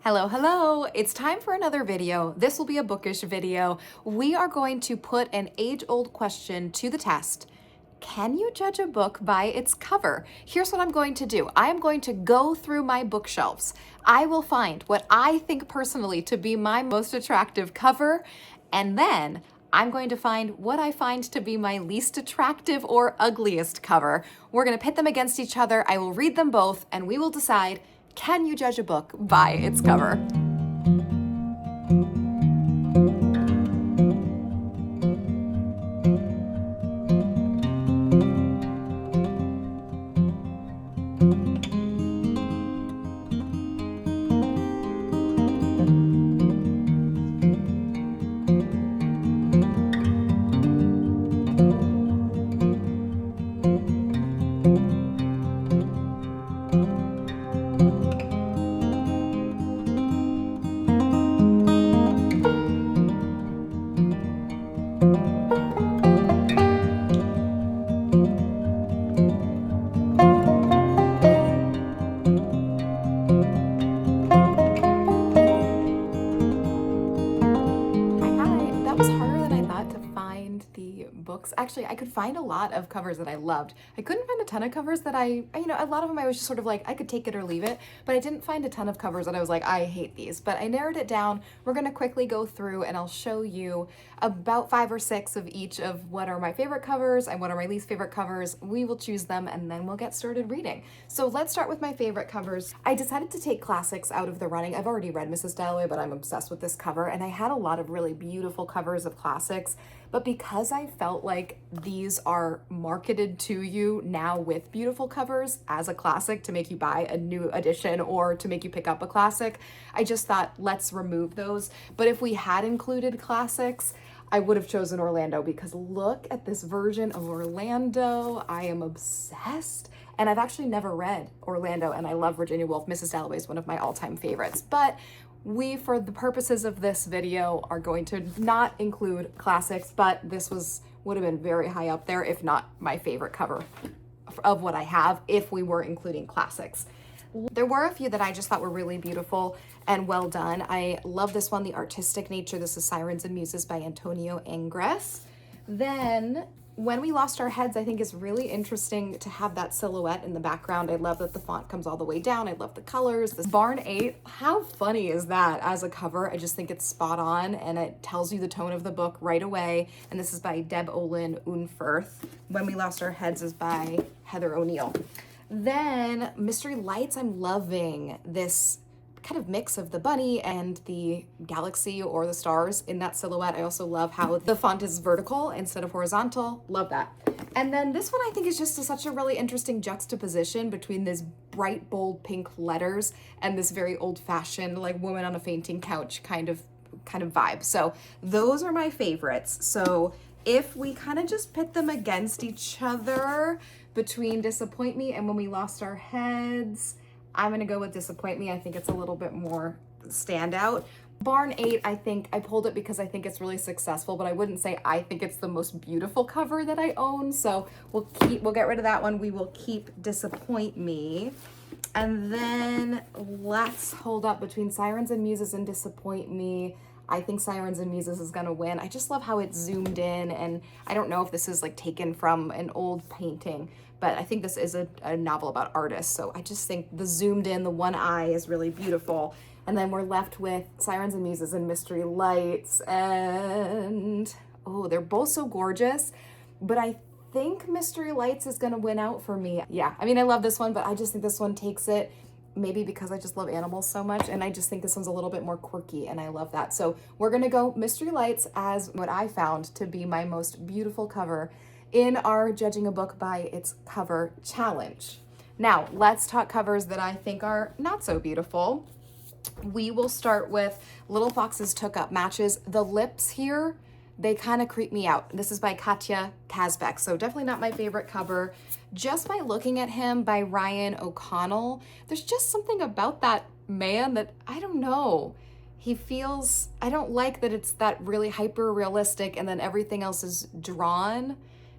Hello. It's time for another video. This will be a bookish video. We are going to put an age-old question to the test. Can you judge a book by its cover? Here's what I'm going to do. I am going to go through my bookshelves. I will find what I think personally to be my most attractive cover, and then I'm going to find what I find to be my least attractive or ugliest cover. We're going to pit them against each other. I will read them both, and we will decide, can you judge a book by its cover? Books. Actually, I could find a lot of covers that I loved. I couldn't find a ton of covers that a lot of them I was just sort of like, I could take it or leave it, but I didn't find a ton of covers that I was like, I hate these. But I narrowed it down. We're going to quickly go through and I'll show you about 5 or 6 of each of what are my favorite covers and what are my least favorite covers. We will choose them and then we'll get started reading. So let's start with my favorite covers. I decided to take classics out of the running. I've already read Mrs. Dalloway, but I'm obsessed with this cover, and I had a lot of really beautiful covers of classics. But because I felt like these are marketed to you now with beautiful covers as a classic to make you buy a new edition or to make you pick up a classic, I just thought, let's remove those. But if we had included classics, I would have chosen Orlando, because look at this version of Orlando. I am obsessed. And I've actually never read Orlando, and I love Virginia Woolf. Mrs. Dalloway is one of my all-time favorites. But we, for the purposes of this video, are going to not include classics, but this would have been very high up there, if not my favorite cover of what I have, if we were including classics. There were a few that I just thought were really beautiful and well done. I love this one, The Artistic Nature. This is Sirens and Muses by Antonio Ingres. Then When We Lost Our Heads, I think is really interesting to have that silhouette in the background. I love that the font comes all the way down. I love the colors. This Barn 8, how funny is that as a cover? I just think it's spot on, and it tells you the tone of the book right away. And this is by Deb Olin Unferth. When We Lost Our Heads is by Heather O'Neill. Then Mystery Lights, I'm loving this kind of mix of the bunny and the galaxy or the stars in that silhouette. I also love how the font is vertical instead of horizontal. Love that. And then this one I think is just such a really interesting juxtaposition between this bright, bold pink letters and this very old-fashioned, like, woman on a fainting couch kind of vibe. So those are my favorites. So if we kind of just pit them against each other between Disappoint Me and When We Lost Our Heads, I'm going to go with Disappoint Me. I think it's a little bit more standout. Barn 8, I think I pulled it because I think it's really successful, but I wouldn't say I think it's the most beautiful cover that I own. So we'll get rid of that one. We will keep Disappoint Me. And then let's hold up between Sirens and Muses and Disappoint Me. I think Sirens and Muses is gonna win. I just love how it's zoomed in, and I don't know if this is like taken from an old painting, but I think this is a novel about artists. So I just think the zoomed in, the one eye is really beautiful. And then we're left with Sirens and Muses and Mystery Lights, and oh, they're both so gorgeous, but I think Mystery Lights is gonna win out for me. Yeah, I mean, I love this one, but I just think this one takes it. Maybe because I just love animals so much, and I just think this one's a little bit more quirky, and I love that. So we're gonna go Mystery Lights as what I found to be my most beautiful cover in our Judging a Book by Its Cover challenge. Now, let's talk covers that I think are not so beautiful. We will start with Little Foxes Took Up Matches. The lips here, they kind of creep me out. This is by Katja Kazbek, so definitely not my favorite cover. Just by looking at him, by Ryan O'Connell, there's just something about that man that, I don't know. He feels, I don't like that it's that really hyper realistic and then everything else is drawn.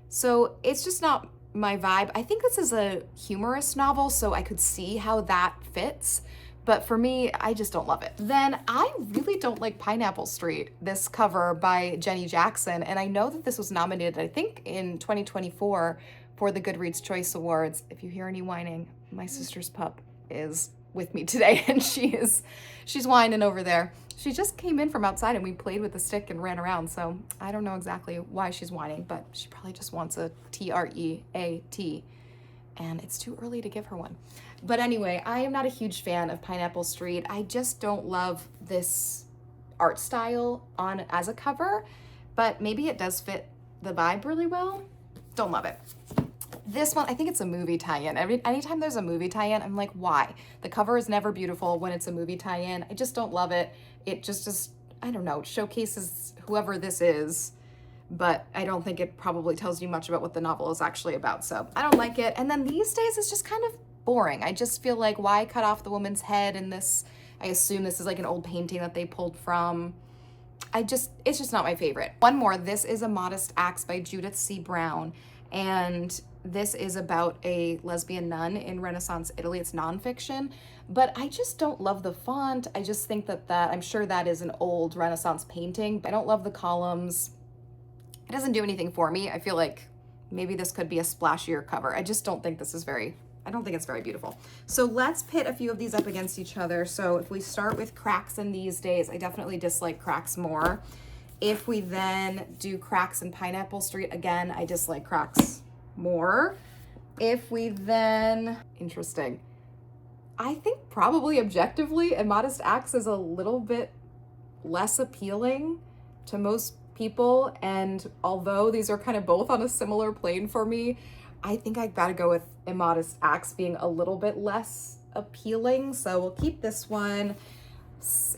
So it's just not my vibe. I think this is a humorous novel, so I could see how that fits, But for me, I just don't love it. Then I really don't like Pineapple Street, this cover by Jenny Jackson. And I know that this was nominated, I think, in 2024 for the Goodreads Choice Awards. If you hear any whining, my sister's pup is with me today and she's whining over there. She just came in from outside and we played with the stick and ran around. So I don't know exactly why she's whining, but she probably just wants a treat. And it's too early to give her one. But anyway, I am not a huge fan of Pineapple Street. I just don't love this art style on as a cover, but maybe it does fit the vibe really well. Don't love it. This one, I think it's a movie tie-in. Anytime there's a movie tie-in, I'm like, why? The cover is never beautiful when it's a movie tie-in. I just don't love it. It just, I don't know, showcases whoever this is, but I don't think it probably tells you much about what the novel is actually about. So I don't like it. And then these days it's just kind of boring. I just feel like, why cut off the woman's head in this? I assume this is like an old painting that they pulled from. It's just not my favorite. One more, this is A Modest Axe by Judith C. Brown. And this is about a lesbian nun in Renaissance Italy. It's nonfiction, but I just don't love the font. I just think that I'm sure that is an old Renaissance painting. I don't love the columns. It doesn't do anything for me. I feel like maybe this could be a splashier cover. I just don't think I don't think it's very beautiful. So let's pit a few of these up against each other. So if we start with Cracks in These Days, I definitely dislike Cracks more. If we then do Cracks in Pineapple Street, again, I dislike Cracks more. If we then, interesting. I think probably objectively, A Modest Axe is a little bit less appealing to most people. And although these are kind of both on a similar plane for me, I think I gotta go with A Modest Axe being a little bit less appealing. So we'll keep this one.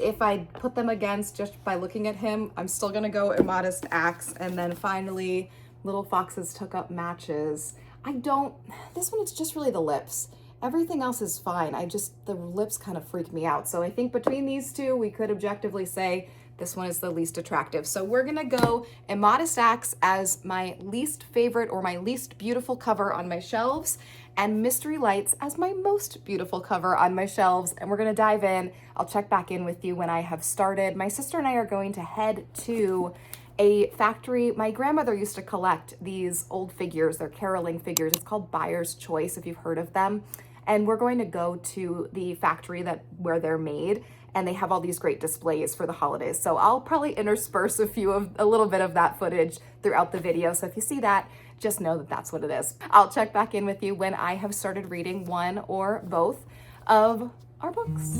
If I put them against just by looking at him, I'm still gonna go A Modest Axe. And then finally, Little Foxes Took Up Matches. This one, it's just really the lips. Everything else is fine. The lips kind of freak me out. So I think between these two, we could objectively say this one is the least attractive. So we're gonna go A Modest Axe as my least favorite or my least beautiful cover on my shelves, and Mystery Lights as my most beautiful cover on my shelves. And we're gonna dive in. I'll check back in with you when I have started. My sister and I are going to head to a factory. My grandmother used to collect these old figures. They're caroling figures. It's called Buyer's Choice, if you've heard of them. And we're going to go to the factory where they're made, and they have all these great displays for the holidays. So I'll probably intersperse a little bit of that footage throughout the video. So if you see that, just know that that's what it is. I'll check back in with you when I have started reading one or both of our books.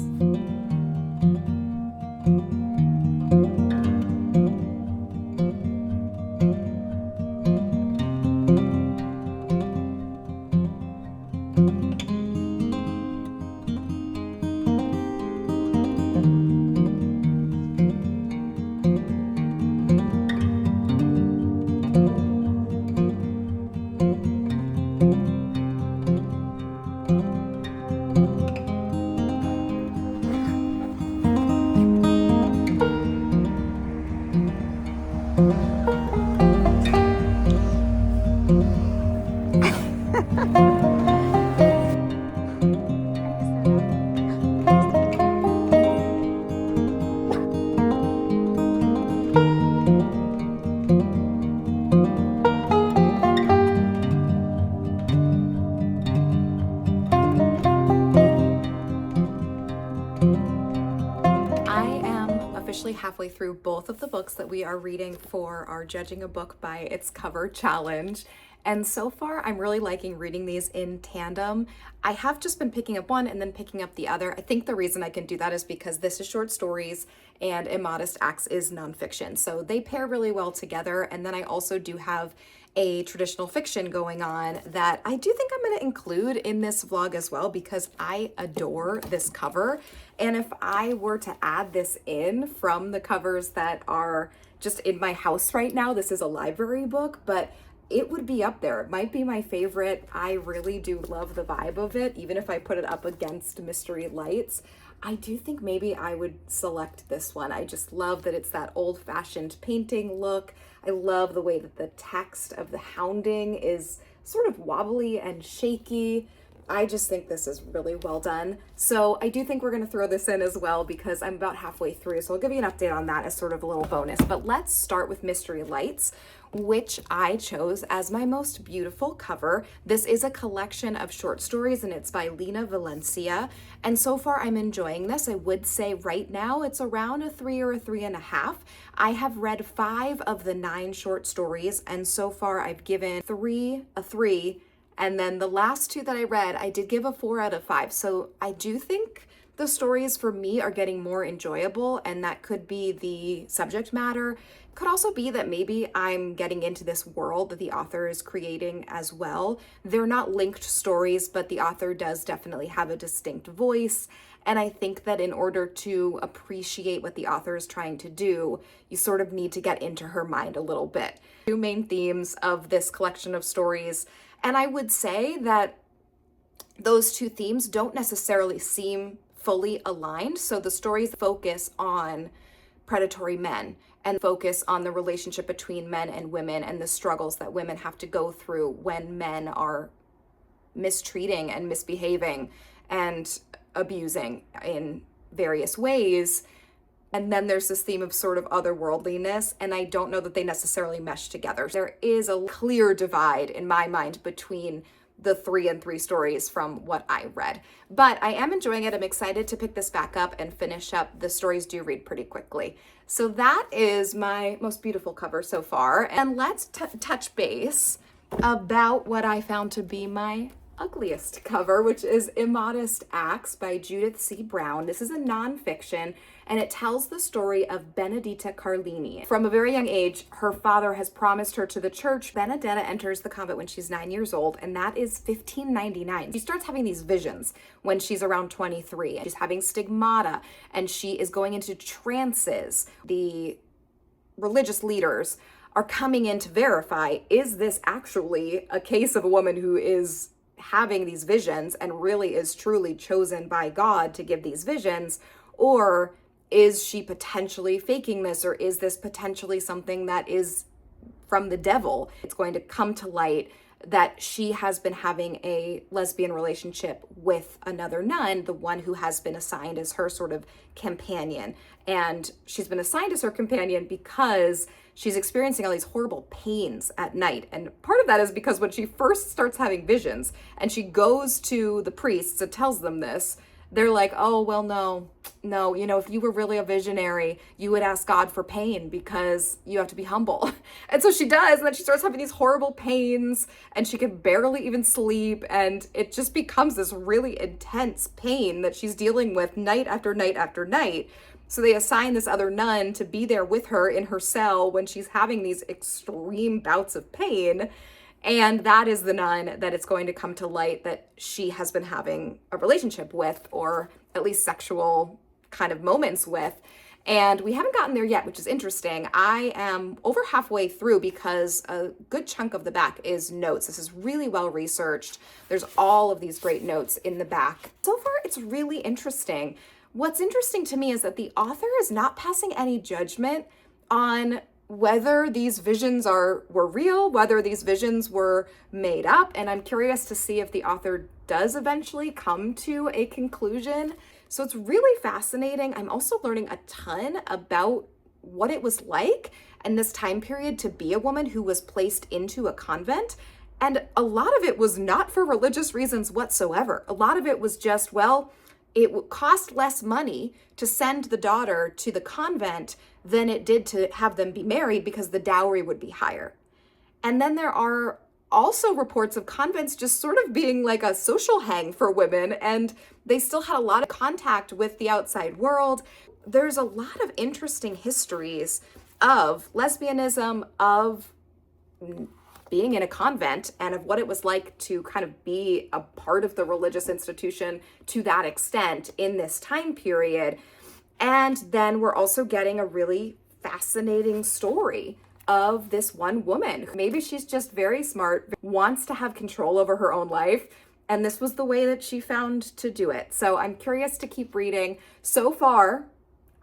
Halfway through both of the books that we are reading for our Judging a Book by Its Cover challenge. And so far, I'm really liking reading these in tandem. I have just been picking up one and then picking up the other. I think the reason I can do that is because this is short stories and A Modest Axe is nonfiction. So they pair really well together. And then I also do have a traditional fiction going on that I do think I'm going to include in this vlog as well, because I adore this cover. And if I were to add this in from the covers that are just in my house right now, this is a library book, but it would be up there. It might be my favorite. I really do love the vibe of it, even if I put it up against Mystery Lights. I do think maybe I would select this one. I just love that it's that old-fashioned painting look. I love the way that the text of the hounding is sort of wobbly and shaky. I just think this is really well done. So I do think we're going to throw this in as well because I'm about halfway through. So I'll give you an update on that as sort of a little bonus. But let's start with Mystery Lights, which I chose as my most beautiful cover. This is a collection of short stories and it's by Lena Valencia. And so far I'm enjoying this. I would say right now it's around a 3 or a 3.5. I have read 5 of the 9 short stories, and so far I've given 3 a 3. And then the last 2 that I read, I did give a 4 out of 5. So I do think the stories for me are getting more enjoyable, and that could be the subject matter. Could also be that maybe I'm getting into this world that the author is creating as well. They're not linked stories, but the author does definitely have a distinct voice. And I think that in order to appreciate what the author is trying to do, you sort of need to get into her mind a little bit. 2 main themes of this collection of stories. And I would say that those 2 themes don't necessarily seem fully aligned. So the stories focus on predatory men and focus on the relationship between men and women and the struggles that women have to go through when men are mistreating and misbehaving and abusing in various ways. And then there's this theme of sort of otherworldliness, and I don't know that they necessarily mesh together. There is a clear divide in my mind between the 3 and 3 stories from what I read. But I am enjoying it. I'm excited to pick this back up and finish up. The stories do read pretty quickly. So that is my most beautiful cover so far. And let's touch base about what I found to be my ugliest cover, which is Immodest Acts by Judith C. Brown. This is a nonfiction, and it tells the story of Benedetta Carlini. From a very young age, her father has promised her to the church. Benedetta enters the convent when she's 9 years old, and that is 1599. She starts having these visions when she's around 23. She's having stigmata, and she is going into trances. The religious leaders are coming in to verify, is this actually a case of a woman who is having these visions and really is truly chosen by God to give these visions, or is she potentially faking this, or is this potentially something that is from the devil? It's going to come to light that she has been having a lesbian relationship with another nun, the one who has been assigned as her sort of companion. And she's been assigned as her companion because she's experiencing all these horrible pains at night. And part of that is because when she first starts having visions and she goes to the priests and tells them this, they're like, oh, well, no, if you were really a visionary, you would ask God for pain because you have to be humble. And so she does, and then she starts having these horrible pains, and she can barely even sleep, and it just becomes this really intense pain that she's dealing with night after night after night. So they assign this other nun to be there with her in her cell when she's having these extreme bouts of pain. And that is the nun that it's going to come to light that she has been having a relationship with, or at least sexual kind of moments with. And we haven't gotten there yet, which is interesting. I am over halfway through because a good chunk of the back is notes. This is really well researched. There's all of these great notes in the back. So far, it's really interesting. What's interesting to me is that the author is not passing any judgment on whether these visions were real, whether these visions were made up. And I'm curious to see if the author does eventually come to a conclusion. So it's really fascinating. I'm also learning a ton about what it was like in this time period to be a woman who was placed into a convent. And a lot of it was not for religious reasons whatsoever. A lot of it was just, well, it would cost less money to send the daughter to the convent than it did to have them be married because the dowry would be higher. And then there are also reports of convents just sort of being like a social hang for women, and they still had a lot of contact with the outside world. There's a lot of interesting histories of lesbianism, of being in a convent, and of what it was like to kind of be a part of the religious institution to that extent in this time period. And then we're also getting a really fascinating story of this one woman. Maybe she's just very smart, wants to have control over her own life, and this was the way that she found to do it. So I'm curious to keep reading. So far,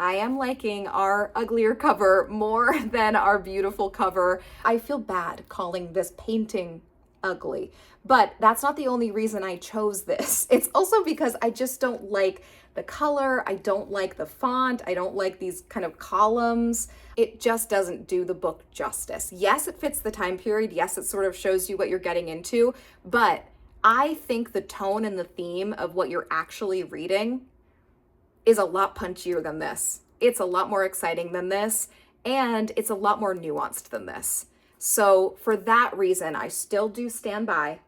I am liking our uglier cover more than our beautiful cover. I feel bad calling this painting ugly. But that's not the only reason I chose this. It's also because I just don't like the color. I don't like the font. I don't like these kind of columns. It just doesn't do the book justice. Yes, it fits the time period. Yes, it sort of shows you what you're getting into, but I think the tone and the theme of what you're actually reading is a lot punchier than this. It's a lot more exciting than this, and it's a lot more nuanced than this. So for that reason, I still do stand by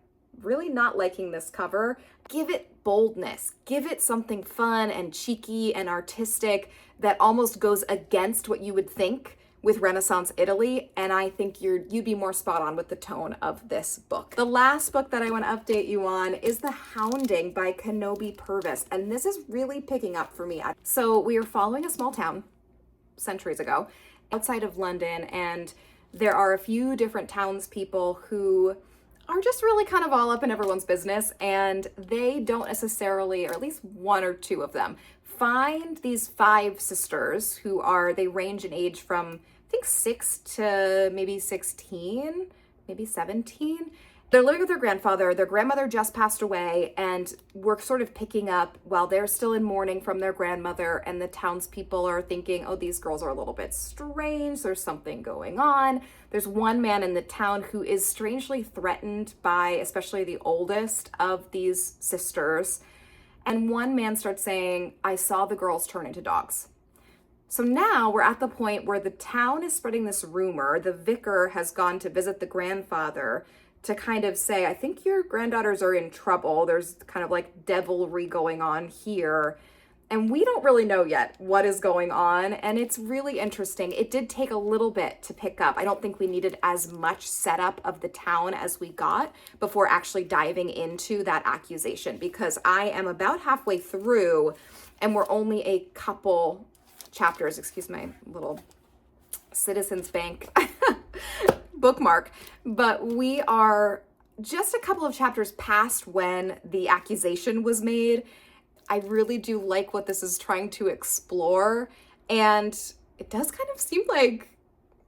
really not liking this cover. Give it boldness. Give it something fun and cheeky and artistic that almost goes against what you would think with Renaissance Italy, and I think you'd be more spot on with the tone of this book. The last book that I want to update you on is The Hounding by Kenobi Purvis, and this is really picking up for me. So we are following a small town centuries ago outside of London, and there are a few different townspeople who are just really kind of all up in everyone's business, and they don't necessarily, or at least one or two of them, find these 5 sisters who they range in age from, I think, 6 to maybe 16, maybe 17. They're living with their grandfather. Their grandmother just passed away, and we're sort of picking up while they're still in mourning from their grandmother, and the townspeople are thinking, oh, these girls are a little bit strange. There's something going on. There's one man in the town who is strangely threatened by especially the oldest of these sisters. And one man starts saying, I saw the girls turn into dogs. So now we're at the point where the town is spreading this rumor. The vicar has gone to visit the grandfather to kind of say, I think your granddaughters are in trouble. There's kind of like devilry going on here. And we don't really know yet what is going on. And it's really interesting. It did take a little bit to pick up. I don't think we needed as much setup of the town as we got before actually diving into that accusation, because I am about halfway through and we're only a couple chapters, excuse my little Citizens Bank bookmark, but we are just a couple of chapters past when the accusation was made. I really do like what this is trying to explore, and it does kind of seem like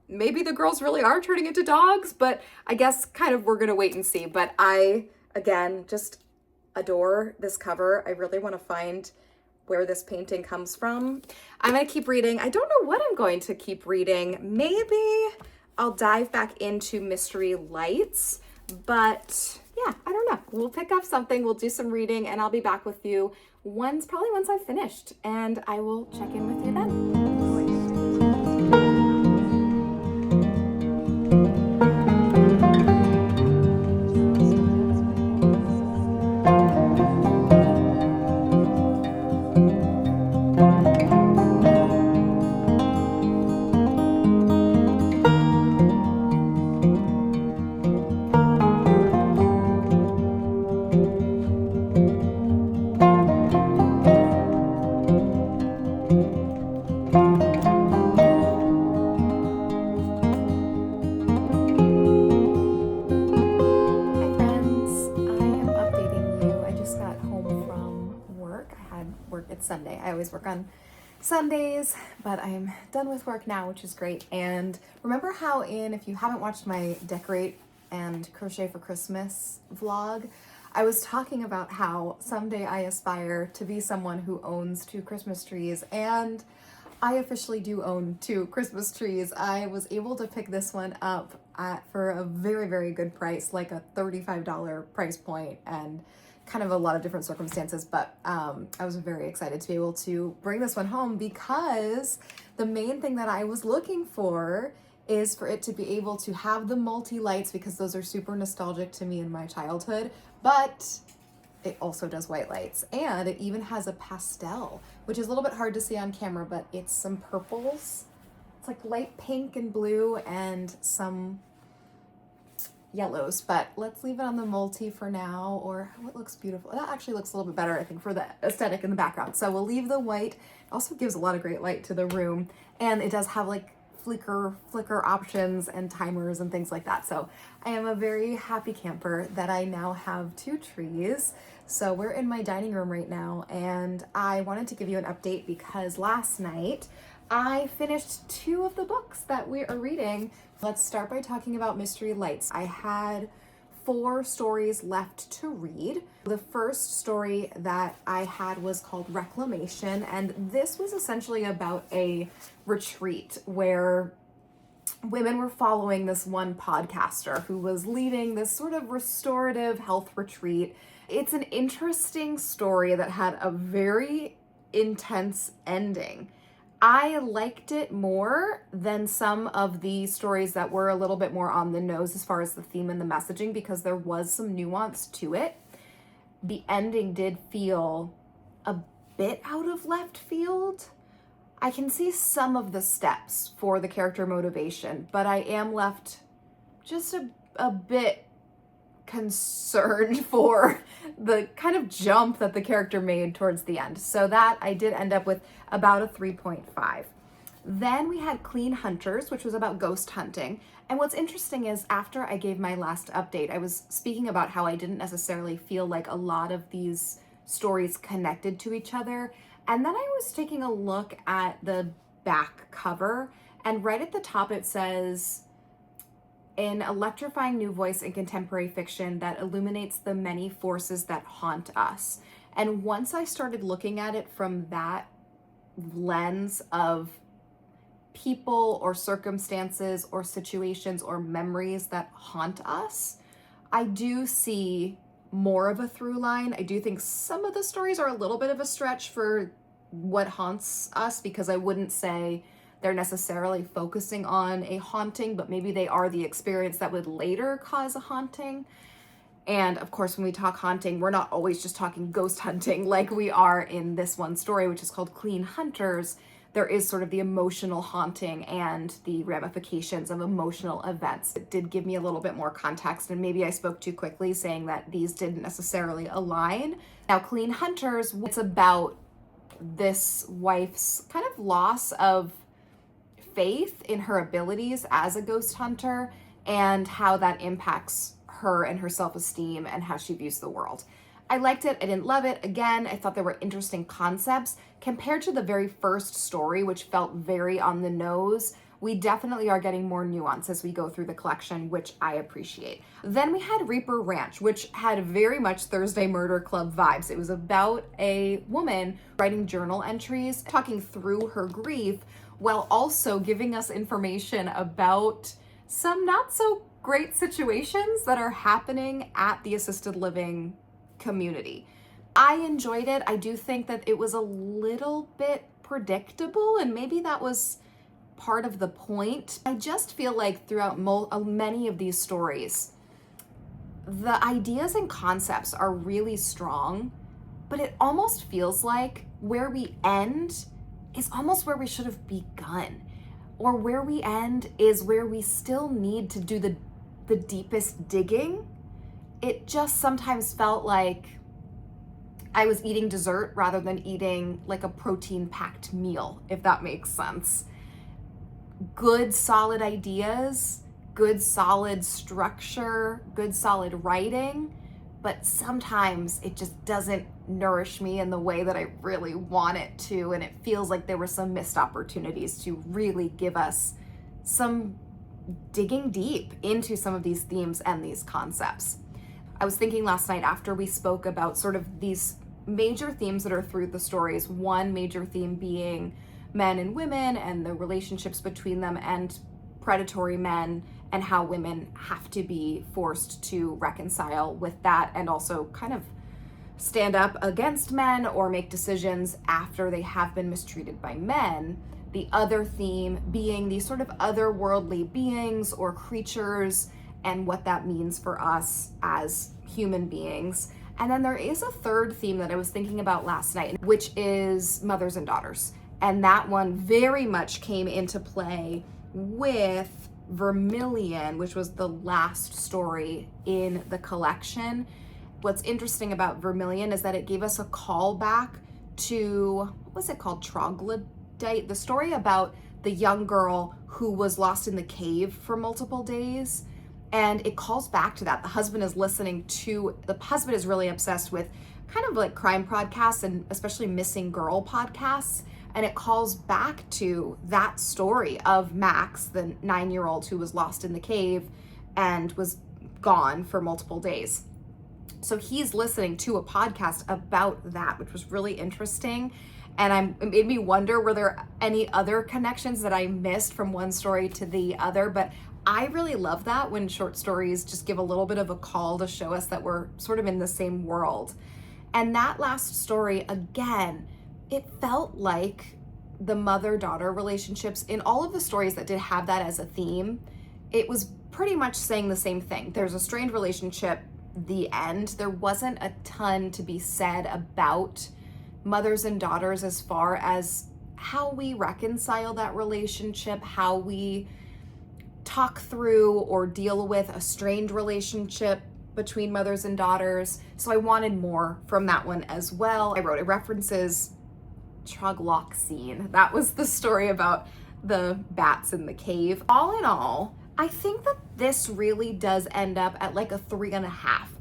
maybe the girls really are turning into dogs, but I guess kind of we're gonna wait and see. But I, again, just adore this cover. I really want to find where this painting comes from. I'm gonna keep reading. I don't know what I'm going to keep reading. Maybe I'll dive back into Mystery Lights, but yeah, I don't know. We'll pick up something, we'll do some reading, and I'll be back with you probably once I've finished, and I will check in with you then. Sunday. I always work on Sundays, but I'm done with work now, which is great. And remember how if you haven't watched my Decorate and Crochet for Christmas vlog, I was talking about how someday I aspire to be someone who owns 2 Christmas trees, and I officially do own 2 Christmas trees. I was able to pick this one up for a very, very good price, like a $35 price point, and kind of a lot of different circumstances, but I was very excited to be able to bring this one home, because the main thing that I was looking for is for it to be able to have the multi-lights, because those are super nostalgic to me in my childhood, but it also does white lights, and it even has a pastel, which is a little bit hard to see on camera, but it's some purples. It's like light pink and blue and some yellows, but let's leave it on the multi for now. Or what looks beautiful, that actually looks a little bit better, I think, for the aesthetic in the background. So we'll leave the white. It also gives a lot of great light to the room, and it does have like flicker options and timers and things like that. So I am a very happy camper that I now have 2 trees. So we're in my dining room right now, and I wanted to give you an update because last night I finished 2 of the books that we are reading. Let's start by talking about Mystery Lights. I had 4 stories left to read. The first story that I had was called Reclamation, and this was essentially about a retreat where women were following this one podcaster who was leading this sort of restorative health retreat. It's an interesting story that had a very intense ending. I liked it more than some of the stories that were a little bit more on the nose as far as the theme and the messaging, because there was some nuance to it. The ending did feel a bit out of left field. I can see some of the steps for the character motivation, but I am left just a bit concerned for the kind of jump that the character made towards the end. So that I did end up with about a 3.5. Then we had Clean Hunters, which was about ghost hunting. And what's interesting is after I gave my last update, I was speaking about how I didn't necessarily feel like a lot of these stories connected to each other. And then I was taking a look at the back cover, and right at the top it says, an electrifying new voice in contemporary fiction that illuminates the many forces that haunt us. And once I started looking at it from that lens of people or circumstances or situations or memories that haunt us, I do see more of a through line. I do think some of the stories are a little bit of a stretch for what haunts us, because I wouldn't say they're necessarily focusing on a haunting, but maybe they are the experience that would later cause a haunting. And of course, when we talk haunting, we're not always just talking ghost hunting like we are in this one story, which is called Clean Hunters. There is sort of the emotional haunting and the ramifications of emotional events. It did give me a little bit more context, and maybe I spoke too quickly saying that these didn't necessarily align. Now, Clean Hunters, it's about this wife's kind of loss of faith in her abilities as a ghost hunter and how that impacts her and her self-esteem and how she views the world. I liked it. I didn't love it. Again, I thought there were interesting concepts. Compared to the very first story, which felt very on the nose, we definitely are getting more nuance as we go through the collection, which I appreciate. Then we had Reaper Ranch, which had very much Thursday Murder Club vibes. It was about a woman writing journal entries, talking through her grief, while also giving us information about some not so great situations that are happening at the assisted living community. I enjoyed it. I do think that it was a little bit predictable, and maybe that was part of the point. I just feel like throughout many of these stories, the ideas and concepts are really strong, but it almost feels like where we end is almost where we should have begun, or where we end is where we still need to do the deepest digging. It just sometimes felt like I was eating dessert rather than eating like a protein-packed meal, if that makes sense. Good, solid ideas, good, solid structure, good, solid writing, but sometimes it just doesn't nourish me in the way that I really want it to, and it feels like there were some missed opportunities to really give us some digging deep into some of these themes and these concepts. I was thinking last night after we spoke about sort of these major themes that are through the stories, one major theme being men and women and the relationships between them and predatory men, and how women have to be forced to reconcile with that and also kind of stand up against men or make decisions after they have been mistreated by men. The other theme being these sort of otherworldly beings or creatures and what that means for us as human beings. And then there is a third theme that I was thinking about last night, which is mothers and daughters. And that one very much came into play with Vermilion, which was the last story in the collection. What's interesting about Vermilion is that it gave us a callback to, what was it called? Troglodyte, the story about the young girl who was lost in the cave for multiple days. And it calls back to that. The husband is really obsessed with kind of like crime podcasts and especially missing girl podcasts. And it calls back to that story of Max, the 9-year-old who was lost in the cave and was gone for multiple days. So he's listening to a podcast about that, which was really interesting. And it made me wonder, were there any other connections that I missed from one story to the other? But I really love that when short stories just give a little bit of a call to show us that we're sort of in the same world. And that last story, again, it felt like the mother-daughter relationships in all of the stories that did have that as a theme, it was pretty much saying the same thing. There's a strained relationship, the end. There wasn't a ton to be said about mothers and daughters as far as how we reconcile that relationship, how we talk through or deal with a strained relationship between mothers and daughters. So I wanted more from that one as well. I wrote, it references Troglodyte. That was the story about the bats in the cave. All in all, I think that this really does end up at like a 3.5.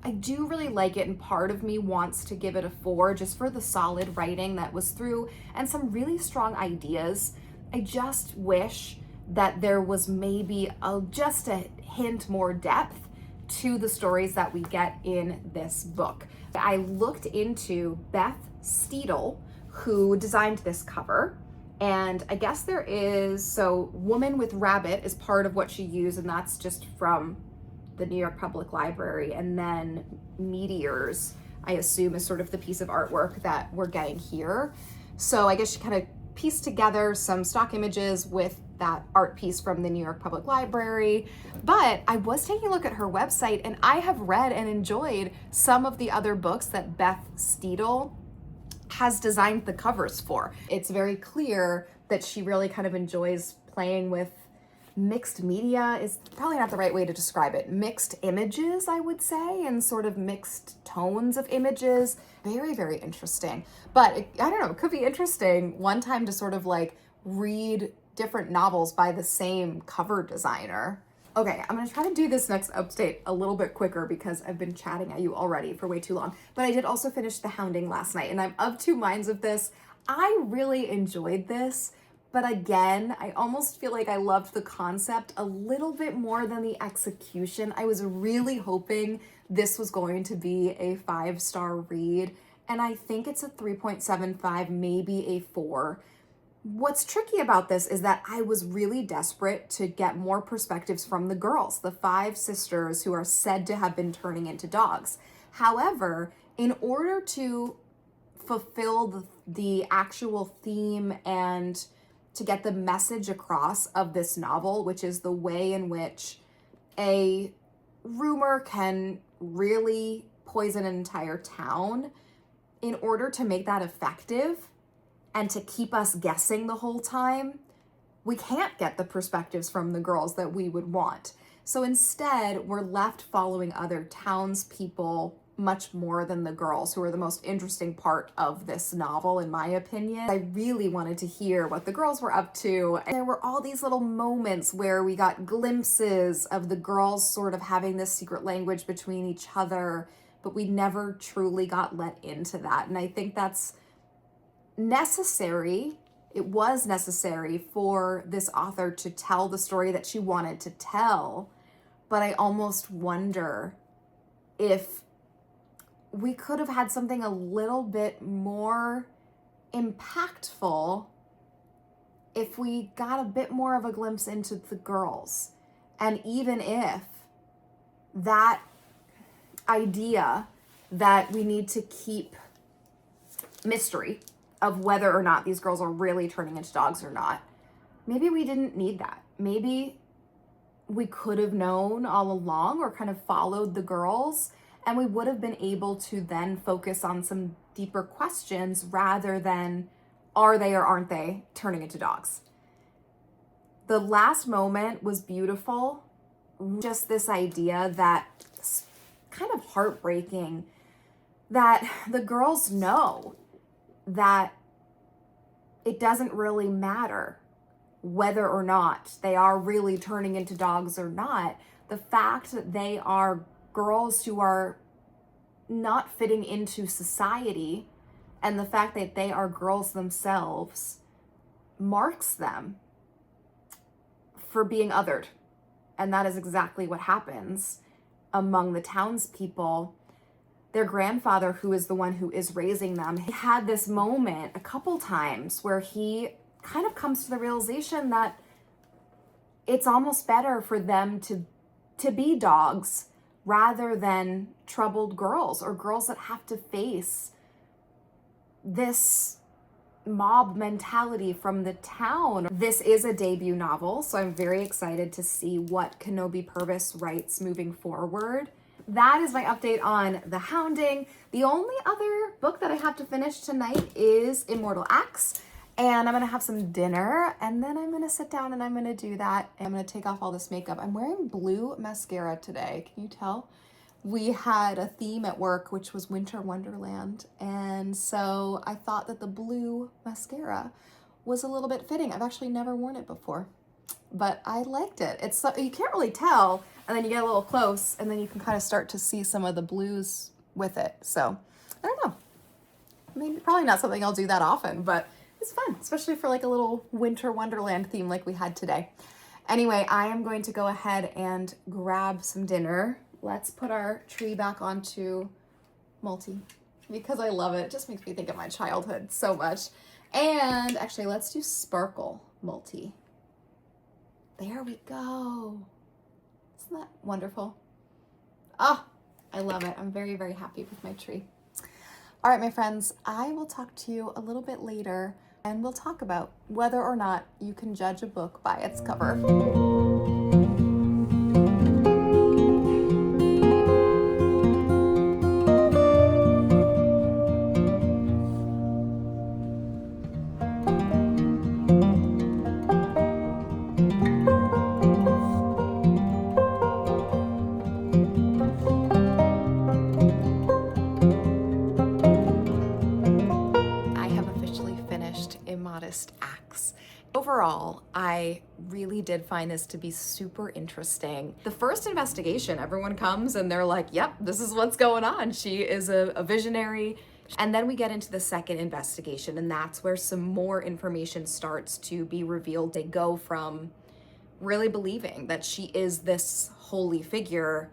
I do really like it, and part of me wants to give it a 4 just for the solid writing that was through and some really strong ideas. I just wish that there was maybe just a hint more depth to the stories that we get in this book. I looked into Beth Steedle, who designed this cover. And I guess there is, so Woman with Rabbit is part of what she used, and that's just from the New York Public Library. And then Meteors, I assume, is sort of the piece of artwork that we're getting here. So I guess she kind of pieced together some stock images with that art piece from the New York Public Library. But I was taking a look at her website, and I have read and enjoyed some of the other books that Beth Steedle has designed the covers for. It's very clear that she really kind of enjoys playing with mixed media, is probably not the right way to describe it. Mixed images, I would say, and sort of mixed tones of images. Very, very interesting. But I don't know, it could be interesting one time to sort of like read different novels by the same cover designer. Okay, I'm gonna try to do this next update a little bit quicker because I've been chatting at you already for way too long. But I did also finish The Hounding last night, and I'm of two minds of this. I really enjoyed this, but again, I almost feel like I loved the concept a little bit more than the execution. I was really hoping this was going to be a 5-star read, and I think it's a 3.75, maybe a 4. What's tricky about this is that I was really desperate to get more perspectives from the girls, the 5 sisters who are said to have been turning into dogs. However, in order to fulfill the actual theme and to get the message across of this novel, which is the way in which a rumor can really poison an entire town, in order to make that effective, and to keep us guessing the whole time, we can't get the perspectives from the girls that we would want. So instead, we're left following other townspeople much more than the girls, who are the most interesting part of this novel, in my opinion. I really wanted to hear what the girls were up to. And there were all these little moments where we got glimpses of the girls sort of having this secret language between each other, but we never truly got let into that. And I think that's necessary. It was necessary for this author to tell the story that she wanted to tell, but I almost wonder if we could have had something a little bit more impactful if we got a bit more of a glimpse into the girls. And even if that idea that we need to keep mystery of whether or not these girls are really turning into dogs or not, maybe we didn't need that. Maybe we could have known all along, or kind of followed the girls, and we would have been able to then focus on some deeper questions rather than, are they or aren't they turning into dogs? The last moment was beautiful. Just this idea that it's kind of heartbreaking that the girls know that it doesn't really matter whether or not they are really turning into dogs or not. The fact that they are girls who are not fitting into society, and the fact that they are girls themselves, marks them for being othered. And that is exactly what happens. among the townspeople, their grandfather, who is the one who is raising them, he had this moment a couple times where he kind of comes to the realization that it's almost better for them to be dogs rather than troubled girls, or girls that have to face this mob mentality from the town. This is a debut novel, so I'm very excited to see what Kenobi Purvis writes moving forward. That is my update on The Hounding. The only other book that I have to finish tonight is Immortal Acts, and I'm gonna have some dinner, and then I'm gonna sit down and I'm gonna do that. And I'm gonna take off all this makeup. I'm wearing blue mascara today, can you tell? We had a theme at work, which was Winter Wonderland, and so I thought that the blue mascara was a little bit fitting. I've actually never worn it before, but I liked it. It's you can't really tell, and then you get a little close, and then you can kind of start to see some of the blues with it. So I don't know. I mean, probably not something I'll do that often, but it's fun, especially for like a little Winter Wonderland theme like we had today. Anyway, I am going to go ahead and grab some dinner. Let's put our tree back onto multi because I love it. It just makes me think of my childhood so much. And actually, let's do sparkle multi. There we go. Isn't that wonderful? Ah, I love it. I'm very, very happy with my tree. All right, my friends, I will talk to you a little bit later, and we'll talk about whether or not you can judge a book by its cover. Acts. Overall, I really did find this to be super interesting. The first investigation, everyone comes and they're like, yep, this is what's going on. She is a visionary. And then we get into the second investigation, and that's where some more information starts to be revealed. They go from really believing that she is this holy figure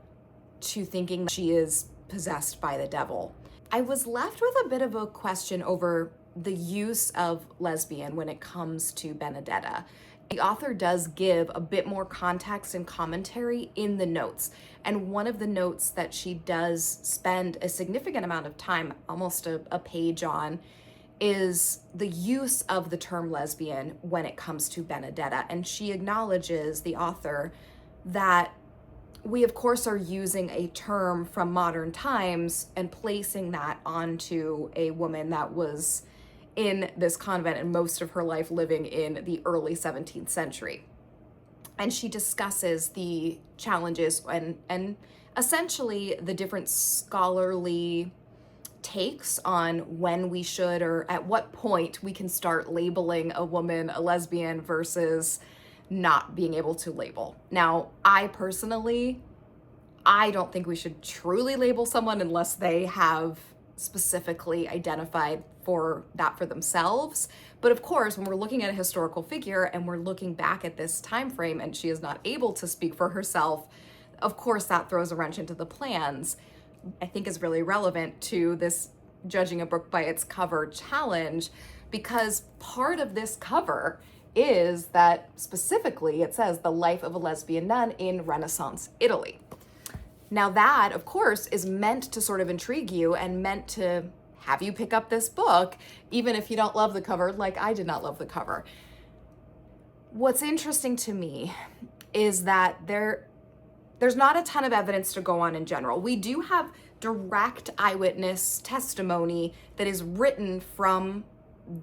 to thinking that she is possessed by the devil. I was left with a bit of a question over the use of lesbian when it comes to Benedetta. The author does give a bit more context and commentary in the notes. And one of the notes that she does spend a significant amount of time, almost a page on, is the use of the term lesbian when it comes to Benedetta. And she acknowledges, the author, that we of course are using a term from modern times and placing that onto a woman that was in this convent and most of her life living in the early 17th century. And she discusses the challenges and essentially the different scholarly takes on when we should, or at what point we can start labeling a woman a lesbian versus not being able to label. Now, I personally, I don't think we should truly label someone unless they have specifically identified for that for themselves. But of course, when we're looking at a historical figure and we're looking back at this time frame and she is not able to speak for herself, of course that throws a wrench into the plans. I think is really relevant to this judging a book by its cover challenge, because part of this cover is that specifically it says the life of a lesbian nun in Renaissance Italy. Now that, of course, is meant to sort of intrigue you and meant to have you pick up this book, even if you don't love the cover, like I did not love the cover. What's interesting to me is that there's not a ton of evidence to go on in general. We do have direct eyewitness testimony that is written from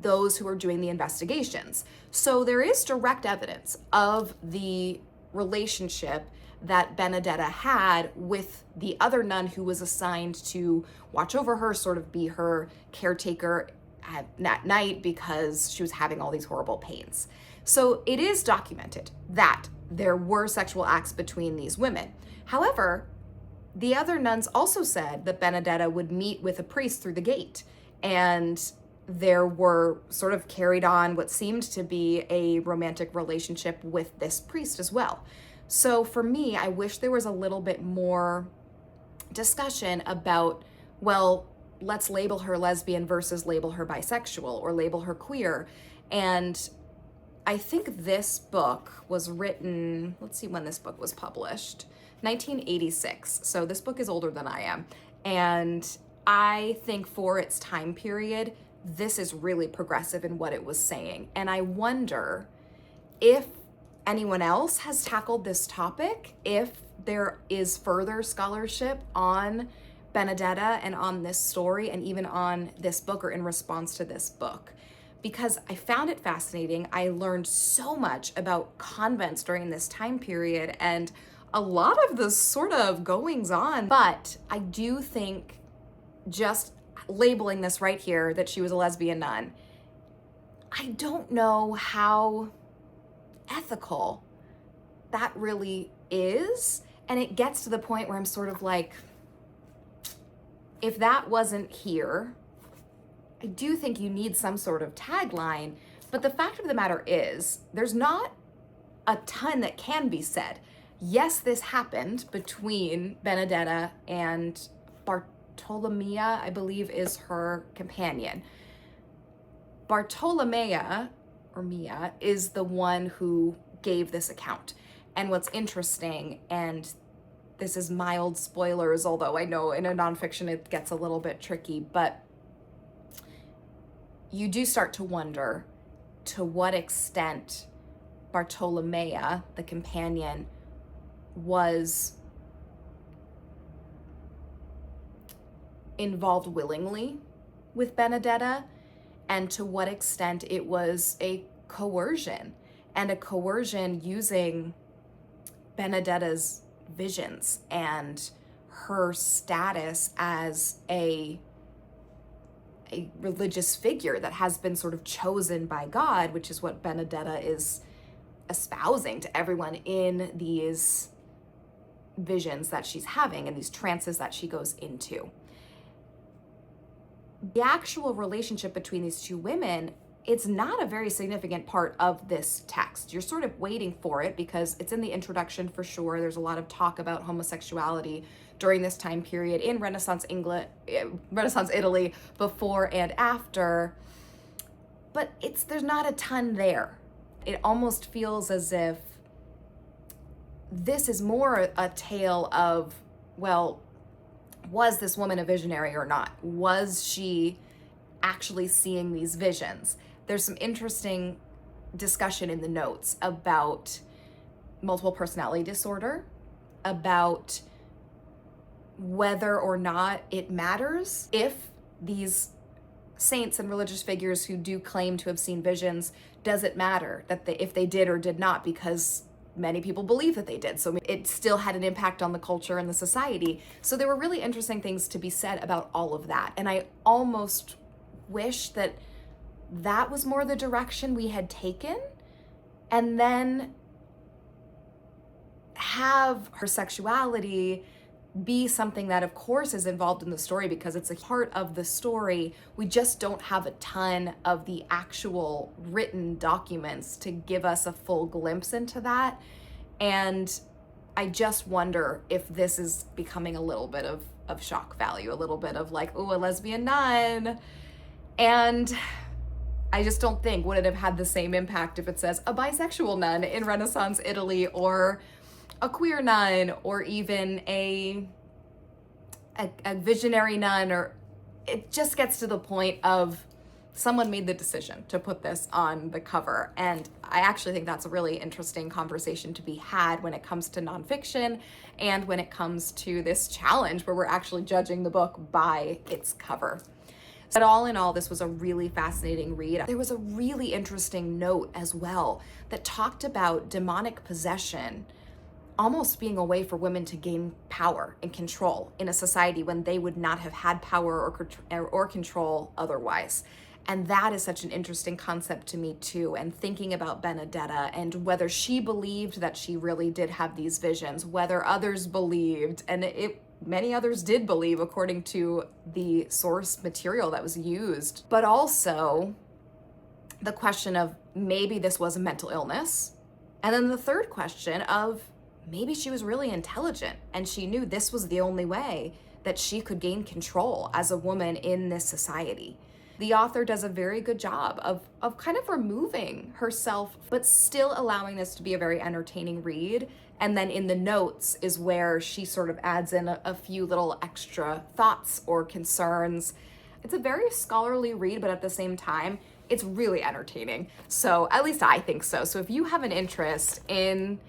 those who are doing the investigations. So there is direct evidence of the relationship that Benedetta had with the other nun who was assigned to watch over her, sort of be her caretaker at night because she was having all these horrible pains. So it is documented that there were sexual acts between these women. However, the other nuns also said that Benedetta would meet with a priest through the gate, and there were sort of carried on what seemed to be a romantic relationship with this priest as well. So for me, I wish there was a little bit more discussion about, well, let's label her lesbian versus label her bisexual or label her queer. And I think this book was written, let's see when this book was published, 1986. So this book is older than I am. And I think for its time period, this is really progressive in what it was saying. And I wonder if anyone else has tackled this topic, if there is further scholarship on Benedetta and on this story and even on this book or in response to this book, because I found it fascinating. I learned so much about convents during this time period and a lot of the sort of goings on. But I do think just labeling this right here that she was a lesbian nun, I don't know how ethical that really is. And it gets to the point where I'm sort of like, if that wasn't here, I do think you need some sort of tagline. But the fact of the matter is, there's not a ton that can be said. Yes, this happened between Benedetta and Bartolomea, I believe is her companion. Bartolomea, or Mia, is the one who gave this account. And what's interesting, and this is mild spoilers, although I know in a nonfiction it gets a little bit tricky, but you do start to wonder to what extent Bartolomea, the companion, was involved willingly with Benedetta, and to what extent it was a coercion, and a coercion using Benedetta's visions and her status as a religious figure that has been sort of chosen by God, which is what Benedetta is espousing to everyone in these visions that she's having and these trances that she goes into. The actual relationship between these two women, it's not a very significant part of this text. You're sort of waiting for it because it's in the introduction for sure. There's a lot of talk about homosexuality during this time period in Renaissance Italy, before and after, but there's not a ton there. It almost feels as if this is more a tale of, well, was this woman a visionary or not? Was she actually seeing these visions? There's some interesting discussion in the notes about multiple personality disorder, about whether or not it matters if these saints and religious figures who do claim to have seen visions, does it matter that if they did or did not, because many people believe that they did. So it still had an impact on the culture and the society. So there were really interesting things to be said about all of that. And I almost wish that that was more the direction we had taken, and then have her sexuality be something that of course is involved in the story because it's a part of the story. We just don't have a ton of the actual written documents to give us a full glimpse into that. And I just wonder if this is becoming a little bit of shock value, a little bit of like, oh, a lesbian nun. And I just don't think, would it have had the same impact if it says a bisexual nun in Renaissance Italy, or a queer nun, or even a visionary nun? Or it just gets to the point of someone made the decision to put this on the cover. And I actually think that's a really interesting conversation to be had when it comes to nonfiction and when it comes to this challenge where we're actually judging the book by its cover. But all in all, this was a really fascinating read. There was a really interesting note as well that talked about demonic possession almost being a way for women to gain power and control in a society when they would not have had power or control otherwise. And that is such an interesting concept to me too. And thinking about Benedetta and whether she believed that she really did have these visions, whether others believed, and many others did believe according to the source material that was used. But also the question of maybe this was a mental illness. And then the third question of maybe she was really intelligent and she knew this was the only way that she could gain control as a woman in this society. The author does a very good job of kind of removing herself, but still allowing this to be a very entertaining read. And then in the notes is where she sort of adds in a few little extra thoughts or concerns. It's a very scholarly read, but at the same time, it's really entertaining. So at least I think so. So if you have an interest in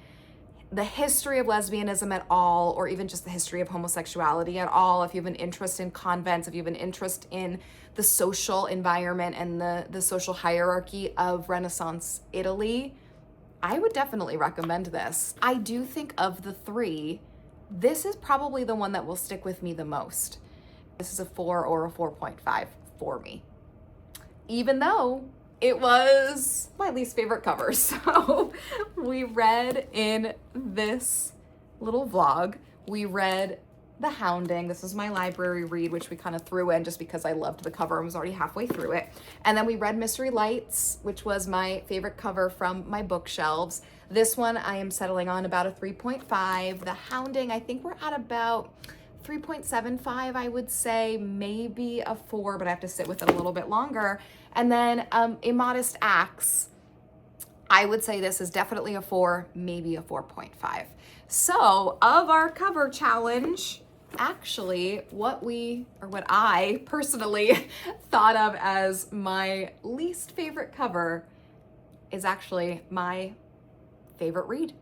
the history of lesbianism at all, or even just the history of homosexuality at all, if you have an interest in convents, if you have an interest in the social environment and the social hierarchy of Renaissance Italy, I would definitely recommend this. I do think of the three, this is probably the one that will stick with me the most. This is a 4 or a 4.5 for me, even though it was my least favorite cover. So we read in this little vlog, we read The Hounding. This is my library read, which we kind of threw in just because I loved the cover and was already halfway through it. And then we read Mystery Lights, which was my favorite cover from my bookshelves. This one I am settling on about a 3.5. The Hounding, I think we're at about 3.75, I would say, maybe a 4, but I have to sit with it a little bit longer. And then Immodest Acts, I would say this is definitely a 4, maybe a 4.5. So of our cover challenge, actually what I personally thought of as my least favorite cover is actually my favorite read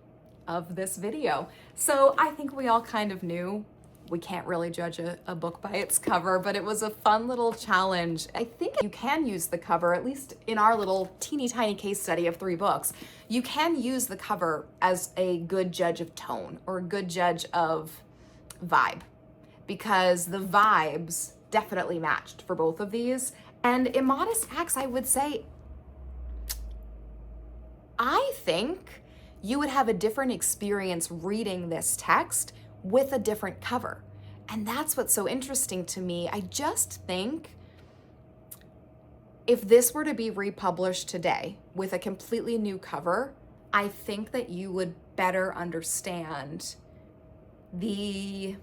of this video. So I think we all kind of knew we can't really judge a book by its cover, but it was a fun little challenge. I think you can use the cover, at least in our little teeny tiny case study of 3 books, you can use the cover as a good judge of tone or a good judge of vibe, because the vibes definitely matched for both of these. And Immodest Acts, I would say, I think you would have a different experience reading this text with a different cover. And that's what's so interesting to me. I just think if this were to be republished today with a completely new cover, I think that you would better understand the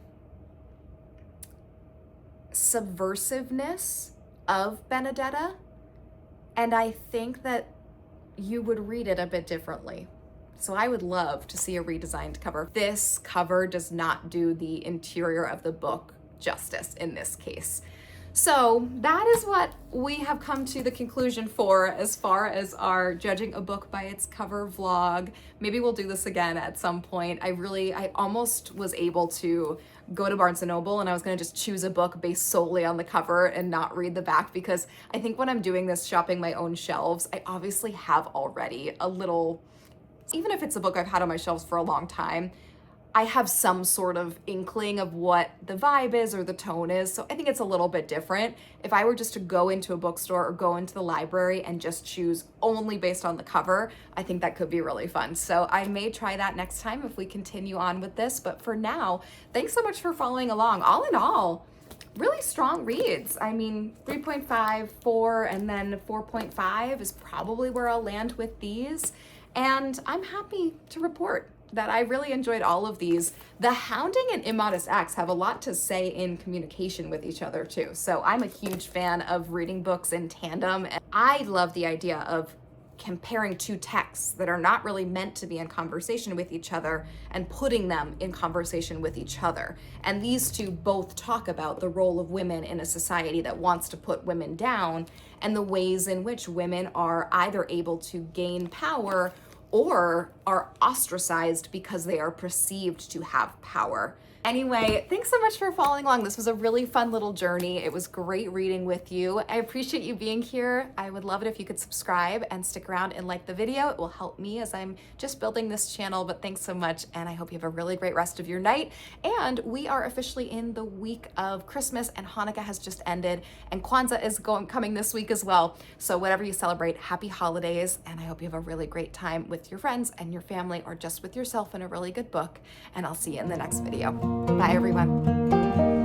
subversiveness of Benedetta. And I think that you would read it a bit differently. So I would love to see a redesigned cover. This cover does not do the interior of the book justice in this case. So that is what we have come to the conclusion for as far as our judging a book by its cover vlog. Maybe we'll do this again at some point. I almost was able to go to Barnes & Noble and I was gonna just choose a book based solely on the cover and not read the back, because I think when I'm doing this shopping my own shelves, I obviously have already a little, even if it's a book I've had on my shelves for a long time, I have some sort of inkling of what the vibe is or the tone is. So I think it's a little bit different. If I were just to go into a bookstore or go into the library and just choose only based on the cover, I think that could be really fun. So I may try that next time if we continue on with this. But for now, thanks so much for following along. All in all, really strong reads. I mean, 3.5, 4, and then 4.5 is probably where I'll land with these. And I'm happy to report that I really enjoyed all of these. The Hounding and Immodest Acts have a lot to say in communication with each other too. So I'm a huge fan of reading books in tandem. And I love the idea of comparing 2 texts that are not really meant to be in conversation with each other and putting them in conversation with each other. And these 2 both talk about the role of women in a society that wants to put women down and the ways in which women are either able to gain power or are ostracized because they are perceived to have power. Anyway, thanks so much for following along. This was a really fun little journey. It was great reading with you. I appreciate you being here. I would love it if you could subscribe and stick around and like the video. It will help me as I'm just building this channel, but thanks so much. And I hope you have a really great rest of your night. And we are officially in the week of Christmas, and Hanukkah has just ended, and Kwanzaa is coming this week as well. So whatever you celebrate, happy holidays. And I hope you have a really great time with your friends and your family, or just with yourself and a really good book. And I'll see you in the next video. Bye, everyone.